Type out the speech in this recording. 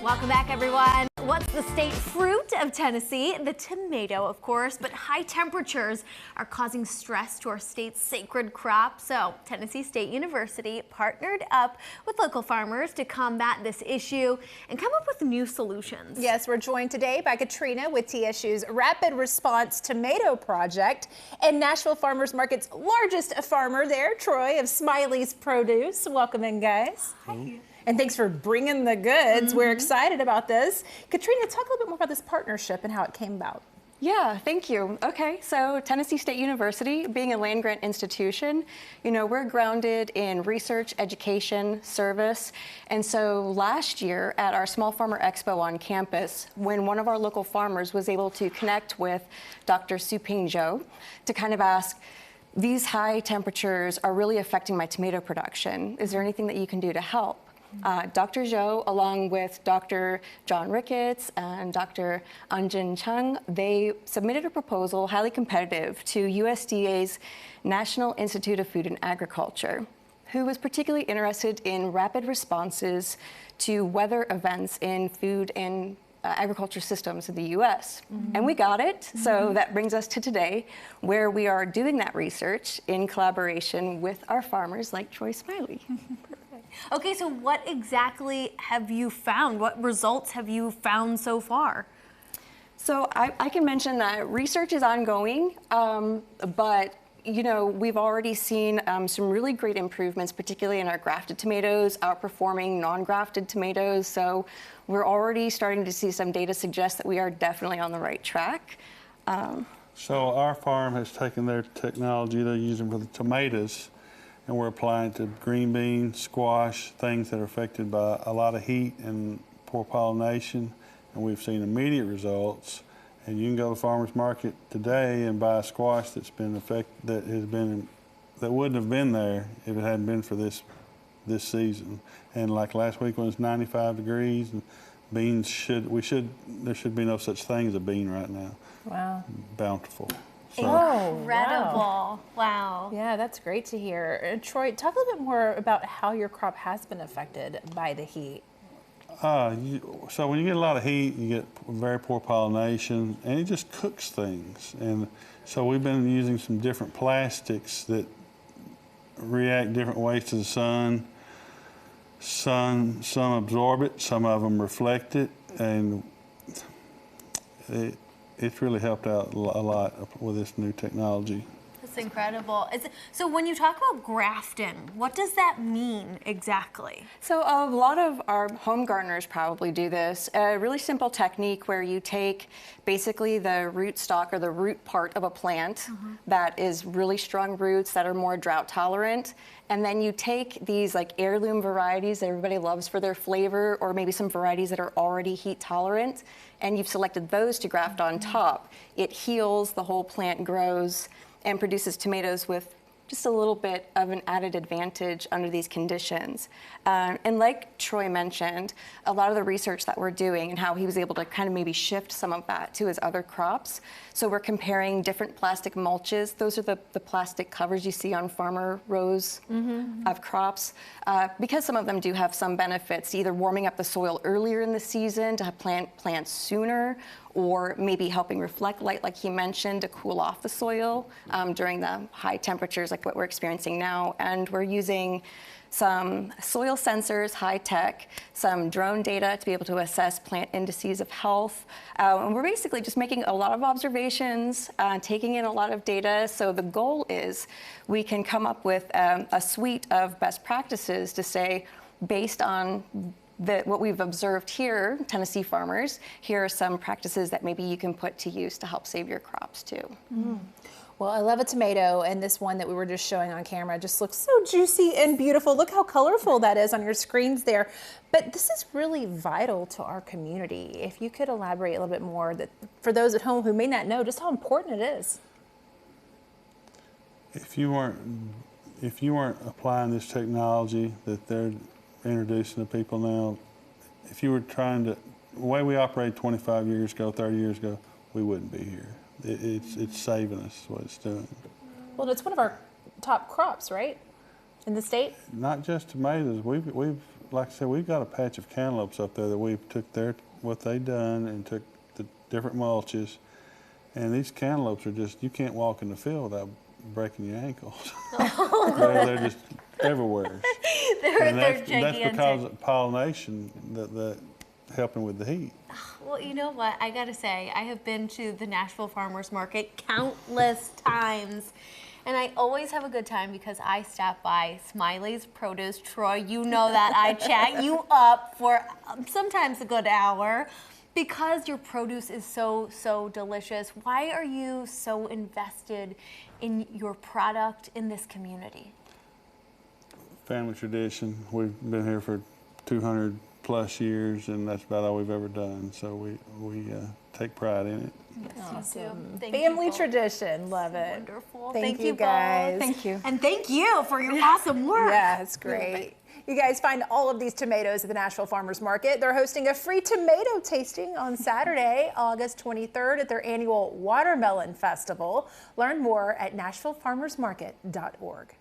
Welcome back, everyone. What's the state fruit of Tennessee? The tomato, of course, but high temperatures are causing stress to our state's sacred crop. So Tennessee State University partnered up with local farmers to combat this issue and come up with new solutions. Yes, we're joined today by Katrina with TSU's Rapid Response Tomato Project and Nashville Farmers Market's largest farmer there, Troy of Smiley's Produce. Welcome in, guys. Hi. And thanks for bringing the goods. We're excited about this. Katrina, talk a little bit more about this partnership and how it came about. Yeah, thank you. Okay, so Tennessee State University, being a land-grant institution, we're grounded in research, education, service. And so last year at our Small Farmer Expo on campus, when one of our local farmers was able to connect with Dr. Suping Zhou to kind of ask, these high temperatures are really affecting my tomato production. Is there anything that you can do to help? Dr. Zhou, along with Dr. John Ricketts and Dr. Anjin Chung, they submitted a proposal, highly competitive, to USDA's National Institute of Food and Agriculture, who was particularly interested in rapid responses to weather events in food and agriculture systems in the U.S. And we got it. So that brings us to today, where we are doing that research in collaboration with our farmers like Troy Smiley. Okay, so what exactly have you found? What results have you found so far? So I can mention that research is ongoing, but we've already seen some really great improvements, particularly in our grafted tomatoes, outperforming non-grafted tomatoes. So we're already starting to see some data suggest that we are definitely on the right track. So our farm has taken their technology they're using for the tomatoes, and we're applying it to green beans, squash, things that are affected by a lot of heat and poor pollination, and we've seen immediate results. And you can go to the farmer's market today and buy a squash that's been that wouldn't have been there if it hadn't been for this season. And like last week when it was 95 degrees, and beans there should be no such thing as a bean right now. Wow. Bountiful. So. Incredible. Wow. Yeah, that's great to hear. Troy, talk a little bit more about how your crop has been affected by the heat. So when you get a lot of heat, you get very poor pollination, and it just cooks things. And so we've been using some different plastics that react different ways to the sun. Some absorb it, some of them reflect it, and it's really helped out a lot with this new technology. That's incredible. So when you talk about grafting, what does that mean exactly? So a lot of our home gardeners probably do this. A really simple technique where you take basically the root stock or the root part of a plant that is really strong roots that are more drought tolerant, and then you take these like heirloom varieties that everybody loves for their flavor, or maybe some varieties that are already heat tolerant, and you've selected those to graft on top. It heals, the whole plant grows, and produces tomatoes with just a little bit of an added advantage under these conditions. And like Troy mentioned, a lot of the research that we're doing and how he was able to kind of maybe shift some of that to his other crops. So we're comparing different plastic mulches. Those are the plastic covers you see on farmer rows of crops. Because some of them do have some benefits, either warming up the soil earlier in the season to plant plants sooner, or maybe helping reflect light, like he mentioned, to cool off the soil during the high temperatures like what we're experiencing now. And we're using some soil sensors, high tech, some drone data to be able to assess plant indices of health. And we're basically just making a lot of observations, taking in a lot of data. So the goal is we can come up with a suite of best practices to say, based on what we've observed here, Tennessee farmers, here are some practices that maybe you can put to use to help save your crops too. Well, I love a tomato, and this one that we were just showing on camera just looks so juicy and beautiful. Look how colorful that is on your screens there. But this is really vital to our community. If you could elaborate a little bit more, that for those at home who may not know just how important it is. If you weren't applying this technology that they're introducing to people now, if you were trying to, the way we operated 25 years ago, 30 years ago, we wouldn't be here. It's saving us, what it's doing. Well, it's one of our top crops, right, in the state? Not just tomatoes. We've like I said, we've got a patch of cantaloupes up there that we took what they done and took the different mulches. And these cantaloupes are just, you can't walk in the field without breaking your ankles. they're just everywhere. They're That's gigantic. because of pollination that helping with the heat. Well, you know what? I gotta say, I have been to the Nashville Farmers Market countless times. And I always have a good time because I stop by Smiley's Produce. Troy, you know that I chat you up for sometimes a good hour because your produce is so delicious. Why are you so invested in your product in this community? Family tradition. We've been here for 200 plus years, and that's about all we've ever done. So we take pride in it. Awesome. Thank Family you both. tradition, love it. Wonderful. Thank you both. guys. Thank you. And thank you for your awesome work. Yeah, it's great. You guys find all of these tomatoes at the Nashville Farmers Market. They're hosting a free tomato tasting on Saturday, August 23rd at their annual Watermelon Festival. Learn more at nashvillefarmersmarket.org.